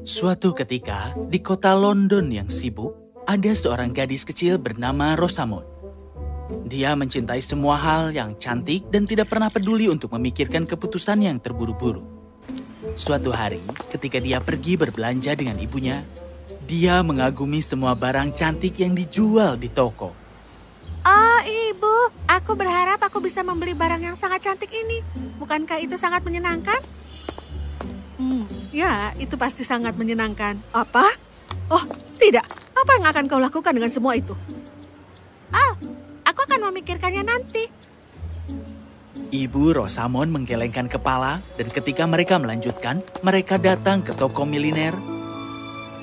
Suatu ketika, di kota London yang sibuk, ada seorang gadis kecil bernama Rosamund. Dia mencintai semua hal yang cantik dan tidak pernah peduli untuk memikirkan keputusan yang terburu-buru. Suatu hari, ketika dia pergi berbelanja dengan ibunya, dia mengagumi semua barang cantik yang dijual di toko. Oh, Ibu, aku berharap aku bisa membeli barang yang sangat cantik ini. Bukankah itu sangat menyenangkan? Ya, itu pasti sangat menyenangkan. Apa? Oh, tidak. Apa yang akan kau lakukan dengan semua itu? Oh, aku akan memikirkannya nanti. Ibu Rosamund menggelengkan kepala, dan ketika mereka melanjutkan, mereka datang ke toko miliner,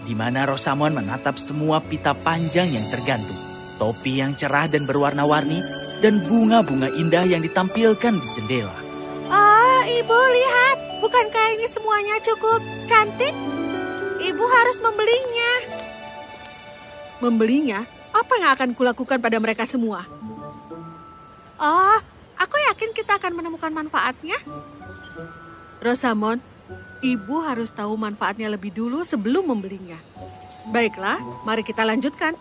di mana Rosamund menatap semua pita panjang yang tergantung, topi yang cerah dan berwarna-warni, dan bunga-bunga indah yang ditampilkan di jendela. Oh, Ibu, lihat. Bukankah ini semuanya cukup cantik? Ibu harus membelinya. Membelinya? Apa yang akan kulakukan pada mereka semua? Oh, aku yakin kita akan menemukan manfaatnya. Rosamund, Ibu harus tahu manfaatnya lebih dulu sebelum membelinya. Baiklah, mari kita lanjutkan.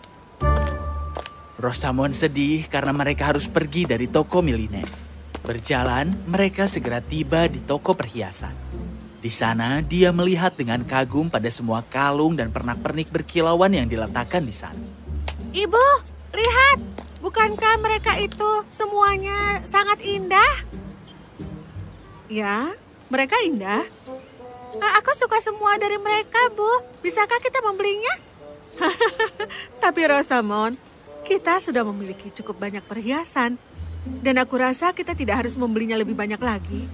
Rosamund sedih karena mereka harus pergi dari toko miliner. Berjalan, mereka segera tiba di toko perhiasan. Di sana, dia melihat dengan kagum pada semua kalung dan pernak-pernik berkilauan yang diletakkan di sana. Ibu, lihat. Bukankah mereka itu semuanya sangat indah? Ya, mereka indah. Aku suka semua dari mereka, Bu. Bisakah kita membelinya? Tapi Rosamund, kita sudah memiliki cukup banyak perhiasan. Dan aku rasa kita tidak harus membelinya lebih banyak lagi.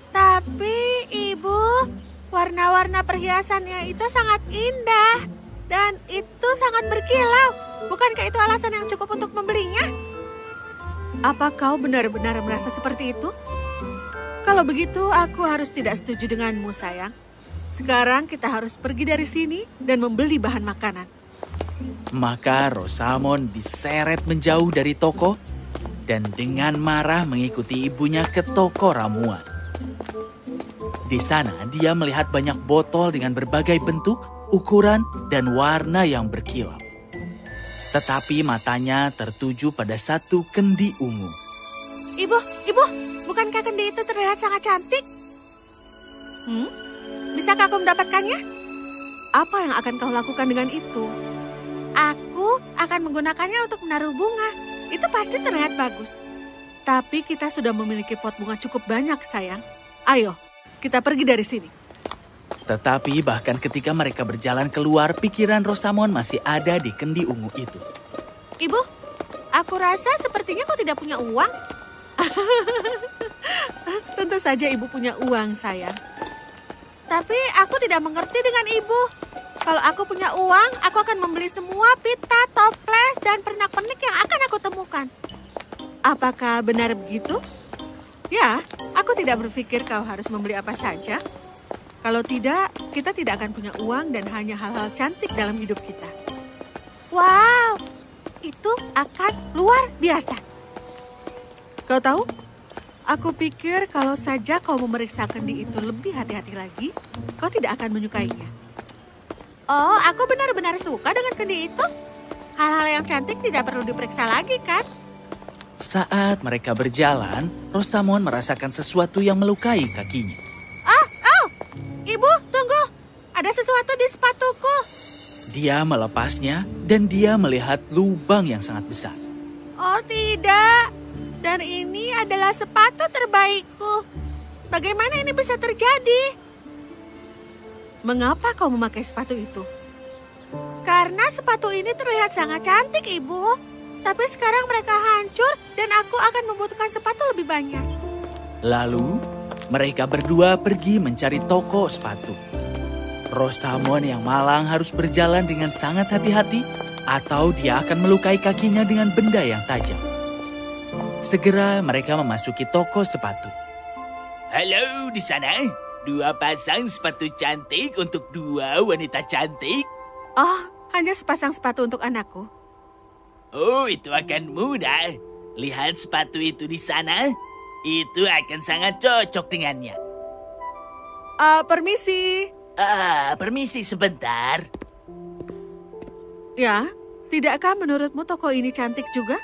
Tapi, Ibu, warna-warna perhiasannya itu sangat indah. Dan itu sangat berkilau. Bukankah itu alasan yang cukup untuk membelinya? Apa kau benar-benar merasa seperti itu? Kalau begitu, aku harus tidak setuju denganmu, sayang. Sekarang kita harus pergi dari sini dan membeli bahan makanan. Maka Rosamund diseret menjauh dari toko, dan dengan marah mengikuti ibunya ke toko ramuan. Di sana dia melihat banyak botol dengan berbagai bentuk, ukuran, dan warna yang berkilau. Tetapi matanya tertuju pada satu kendi ungu. Ibu, bukankah kendi itu terlihat sangat cantik? Bisakah aku mendapatkannya? Apa yang akan kau lakukan dengan itu? Aku akan menggunakannya untuk menaruh bunga. Itu pasti terlihat bagus. Tapi kita sudah memiliki pot bunga cukup banyak, sayang. Ayo, kita pergi dari sini. Tetapi bahkan ketika mereka berjalan keluar, pikiran Rosamund masih ada di kendi ungu itu. Ibu, aku rasa sepertinya kau tidak punya uang. Tentu saja ibu punya uang, sayang. Tapi aku tidak mengerti dengan ibu. Kalau aku punya uang, aku akan membeli semua pita, toples, dan pernak-pernik yang akan aku temukan. Apakah benar begitu? Ya, aku tidak berpikir kau harus membeli apa saja. Kalau tidak, kita tidak akan punya uang dan hanya hal-hal cantik dalam hidup kita. Wow, itu akan luar biasa. Kau tahu, aku pikir kalau saja kau memeriksa kendi itu lebih hati-hati lagi, kau tidak akan menyukainya. Oh, aku benar-benar suka dengan kendi itu. Hal-hal yang cantik tidak perlu diperiksa lagi, kan? Saat mereka berjalan, Rosamund merasakan sesuatu yang melukai kakinya. Oh, Ibu, tunggu. Ada sesuatu di sepatuku. Dia melepasnya dan dia melihat lubang yang sangat besar. Oh, tidak. Dan ini adalah sepatu terbaikku. Bagaimana ini bisa terjadi? Mengapa kau memakai sepatu itu? Karena sepatu ini terlihat sangat cantik, Ibu. Tapi sekarang mereka hancur dan aku akan membutuhkan sepatu lebih banyak. Lalu, mereka berdua pergi mencari toko sepatu. Rosamund yang malang harus berjalan dengan sangat hati-hati atau dia akan melukai kakinya dengan benda yang tajam. Segera mereka memasuki toko sepatu. Halo di sana. 2 pasang sepatu cantik untuk 2 wanita cantik. Oh, hanya sepasang sepatu untuk anakku. Oh, itu akan mudah. Lihat sepatu itu di sana. Itu akan sangat cocok dengannya. Permisi. Permisi sebentar. Ya, tidakkah menurutmu toko ini cantik juga?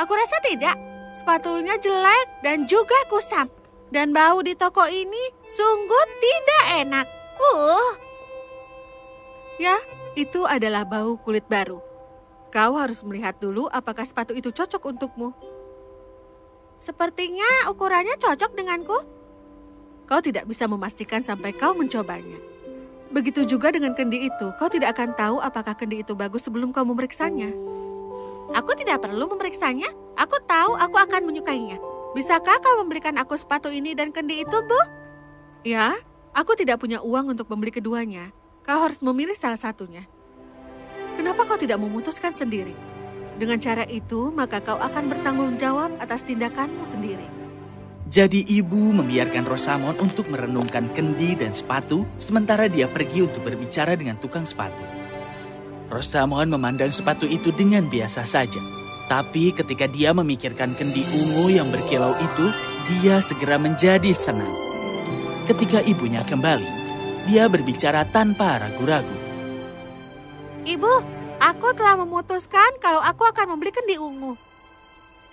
Aku rasa tidak. Sepatunya jelek dan juga kusam. Dan bau di toko ini sungguh tidak enak. Ya, itu adalah bau kulit baru. Kau harus melihat dulu apakah sepatu itu cocok untukmu. Sepertinya ukurannya cocok denganku. Kau tidak bisa memastikan sampai kau mencobanya. Begitu juga dengan kendi itu, kau tidak akan tahu apakah kendi itu bagus sebelum kau memeriksanya. Aku tidak perlu memeriksanya. Aku tahu aku akan menyukainya. Bisakah kau membelikan aku sepatu ini dan kendi itu, Bu? Ya, aku tidak punya uang untuk membeli keduanya. Kau harus memilih salah satunya. Kenapa kau tidak memutuskan sendiri? Dengan cara itu, maka kau akan bertanggung jawab atas tindakanmu sendiri. Jadi ibu membiarkan Rosamond untuk merenungkan kendi dan sepatu, sementara dia pergi untuk berbicara dengan tukang sepatu. Rosamond memandang sepatu itu dengan biasa saja. Tapi ketika dia memikirkan kendi ungu yang berkilau itu, dia segera menjadi senang. Ketika ibunya kembali, dia berbicara tanpa ragu-ragu. Ibu, aku telah memutuskan kalau aku akan membeli kendi ungu.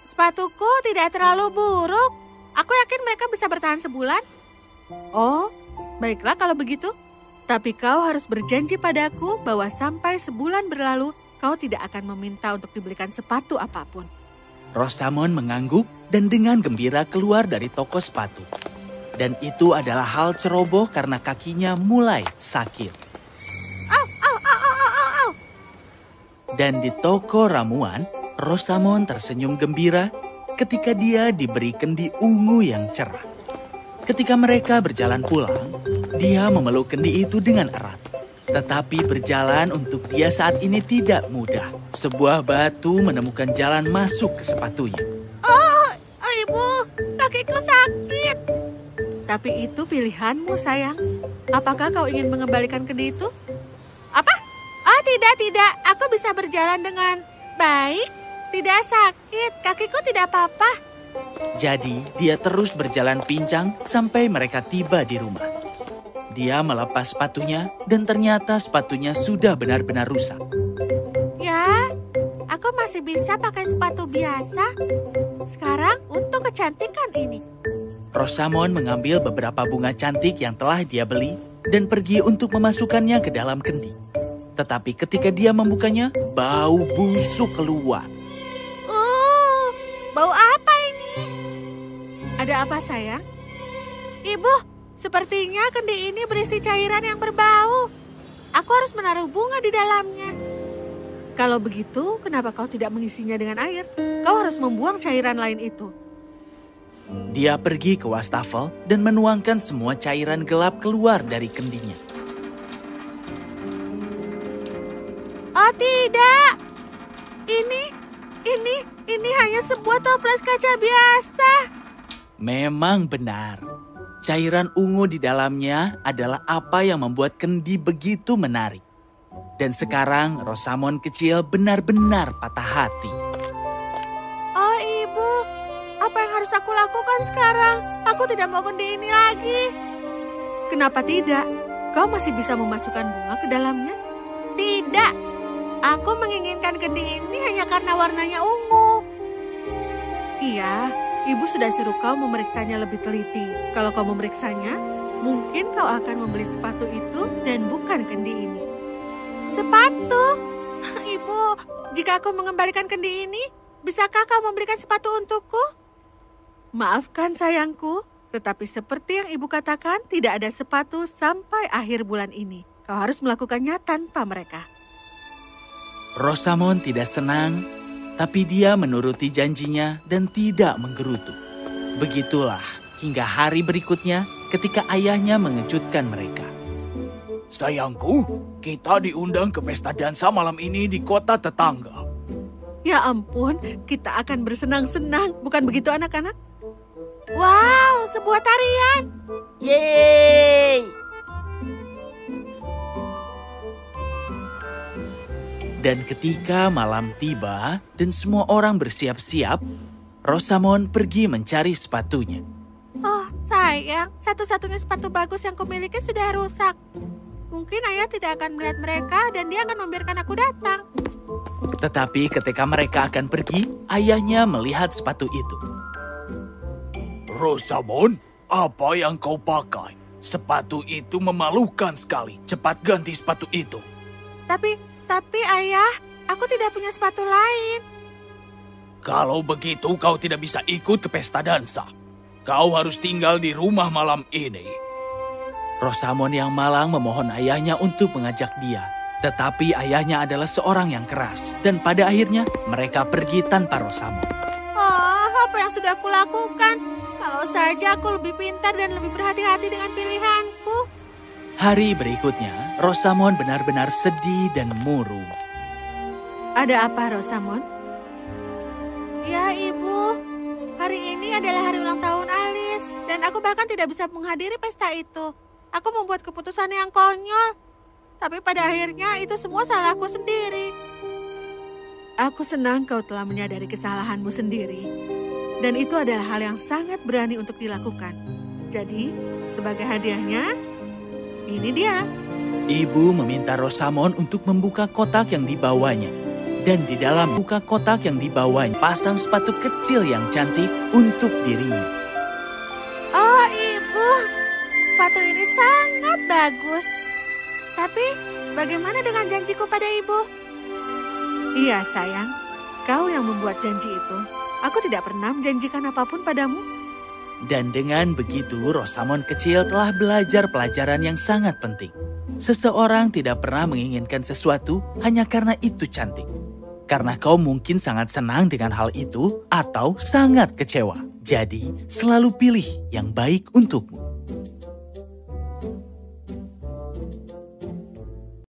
Sepatuku tidak terlalu buruk. Aku yakin mereka bisa bertahan sebulan. Oh, baiklah kalau begitu. Tapi kau harus berjanji padaku bahwa sampai sebulan berlalu, kau tidak akan meminta untuk dibelikan sepatu apapun. Rosamond mengangguk dan dengan gembira keluar dari toko sepatu. Dan itu adalah hal ceroboh karena kakinya mulai sakit. Dan di toko ramuan, Rosamond tersenyum gembira ketika dia diberi kendi ungu yang cerah. Ketika mereka berjalan pulang, dia memeluk kendi itu dengan erat. Tetapi berjalan untuk dia saat ini tidak mudah. Sebuah batu menemukan jalan masuk ke sepatunya. Oh, Ibu, kakiku sakit. Tapi itu pilihanmu, sayang. Apakah kau ingin mengembalikan kendi itu? Apa? Oh, tidak. Aku bisa berjalan dengan baik. Tidak sakit, kakiku tidak apa-apa. Jadi, dia terus berjalan pincang sampai mereka tiba di rumah. Dia melepas sepatunya dan ternyata sepatunya sudah benar-benar rusak. Ya, aku masih bisa pakai sepatu biasa. Sekarang untuk kecantikan ini. Rosamond mengambil beberapa bunga cantik yang telah dia beli dan pergi untuk memasukkannya ke dalam kendi. Tetapi ketika dia membukanya, bau busuk keluar. Bau apa ini? Ada apa, sayang? Ibu, sepertinya kendi ini berisi cairan yang berbau. Aku harus menaruh bunga di dalamnya. Kalau begitu, kenapa kau tidak mengisinya dengan air? Kau harus membuang cairan lain itu. Dia pergi ke wastafel dan menuangkan semua cairan gelap keluar dari kendinya. Oh tidak, ini hanya sebuah toples kaca biasa. Memang benar. Cairan ungu di dalamnya adalah apa yang membuat kendi begitu menarik. Dan sekarang Rosamond kecil benar-benar patah hati. Oh ibu, apa yang harus aku lakukan sekarang? Aku tidak mau kendi ini lagi. Kenapa tidak? Kau masih bisa memasukkan bunga ke dalamnya? Tidak, aku menginginkan kendi ini hanya karena warnanya ungu. Iya, ibu sudah suruh kau memeriksanya lebih teliti. Kalau kau memeriksanya, mungkin kau akan membeli sepatu itu dan bukan kendi ini. Sepatu? Ibu, jika aku mengembalikan kendi ini, bisakah kau membelikan sepatu untukku? Maafkan sayangku, tetapi seperti yang ibu katakan, tidak ada sepatu sampai akhir bulan ini. Kau harus melakukannya tanpa mereka. Rosamond tidak senang, tapi dia menuruti janjinya dan tidak menggerutu. Begitulah hingga hari berikutnya ketika ayahnya mengejutkan mereka. Sayangku, kita diundang ke pesta dansa malam ini di kota tetangga. Ya ampun, kita akan bersenang-senang, bukan begitu anak-anak? Wow, sebuah tarian. Yeay! Dan ketika malam tiba dan semua orang bersiap-siap, Rosamond pergi mencari sepatunya. Oh, sayang, satu-satunya sepatu bagus yang kumiliki sudah rusak. Mungkin ayah tidak akan melihat mereka dan dia akan membiarkan aku datang. Tetapi ketika mereka akan pergi, ayahnya melihat sepatu itu. Rosamond, apa yang kau pakai? Sepatu itu memalukan sekali. Cepat ganti sepatu itu. Tapi ayah, aku tidak punya sepatu lain. Kalau begitu kau tidak bisa ikut ke pesta dansa. Kau harus tinggal di rumah malam ini. Rosamond yang malang memohon ayahnya untuk mengajak dia. Tetapi ayahnya adalah seorang yang keras. Dan pada akhirnya mereka pergi tanpa Rosamond. Oh, apa yang sudah aku lakukan? Kalau saja aku lebih pintar dan lebih berhati-hati dengan pilihanku. Hari berikutnya, Rosamond benar-benar sedih dan murung. Ada apa, Rosamond? Ya, Ibu. Hari ini adalah hari ulang tahun Alice. Dan aku bahkan tidak bisa menghadiri pesta itu. Aku membuat keputusan yang konyol. Tapi pada akhirnya itu semua salahku sendiri. Aku senang kau telah menyadari kesalahanmu sendiri. Dan itu adalah hal yang sangat berani untuk dilakukan. Jadi, sebagai hadiahnya, ini dia. Ibu meminta Rosamond untuk membuka kotak yang dibawanya. Dan di dalam buka kotak yang dibawanya, pasang sepatu kecil yang cantik untuk dirinya. Oh, Ibu, sepatu ini sangat bagus. Tapi, bagaimana dengan janjiku pada Ibu? Iya, sayang. Kau yang membuat janji itu. Aku tidak pernah menjanjikan apapun padamu. Dan dengan begitu, Rosamond kecil telah belajar pelajaran yang sangat penting. Seseorang tidak pernah menginginkan sesuatu hanya karena itu cantik. Karena kau mungkin sangat senang dengan hal itu atau sangat kecewa. Jadi, selalu pilih yang baik untukmu.